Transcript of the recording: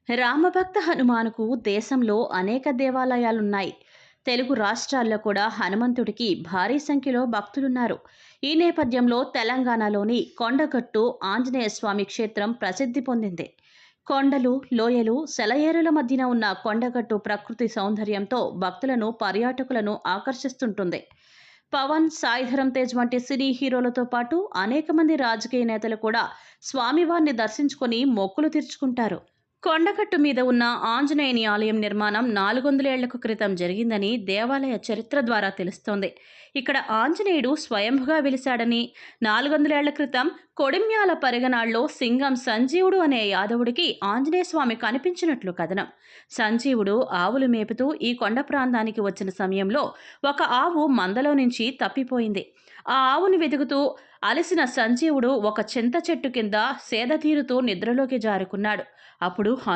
రామభక్త హనుమానుకు దేశంలో అనేక దేవాలయాలున్నాయి. తెలుగు రాష్ట్రాల్లో కూడా హనుమంతుడికి భారీ సంఖ్యలో భక్తులున్నారు. ఈ నేపథ్యంలో తెలంగాణలోని కొండగట్టు ఆంజనేయ స్వామి క్షేత్రం ప్రసిద్ధి పొందింది. కొండలు, లోయలు, సెలయేరుల మధ్యన ఉన్న కొండగట్టు ప్రకృతి సౌందర్యంతో భక్తులను, పర్యాటకులను ఆకర్షిస్తుంటుంది. పవన్, సాయిధరం తేజ్ వంటి సినీ హీరోలతో పాటు అనేక మంది రాజకీయ నేతలు కూడా స్వామివారిని దర్శించుకొని మొక్కులు తీర్చుకుంటారు. కొండగట్టు మీద ఉన్న ఆంజనేయుని ఆలయం నిర్మాణం 400 ఏళ్లకు క్రితం జరిగిందని దేవాలయ చరిత్ర ద్వారా తెలుస్తోంది. ఇక్కడ ఆంజనేయుడు స్వయంభుగా వెలిశాడని, 400 ఏళ్ల క్రితం కొడిమ్యాల పరిగణాల్లో సింగం సంజీవుడు అనే యాదవుడికి ఆంజనేయ స్వామి కనిపించినట్లు కథనం. సంజీవుడు ఆవులు మేపుతూ ఈ కొండ ప్రాంతానికి వచ్చిన సమయంలో ఒక ఆవు మందలో నుంచి తప్పిపోయింది. ఆ ఆవును వెతుకుతూ అలసిన సంజీవుడు ఒక చింత చెట్టు కింద సేద తీరుతూ నిద్రలోకి జారుకున్నాడు. అప్పుడు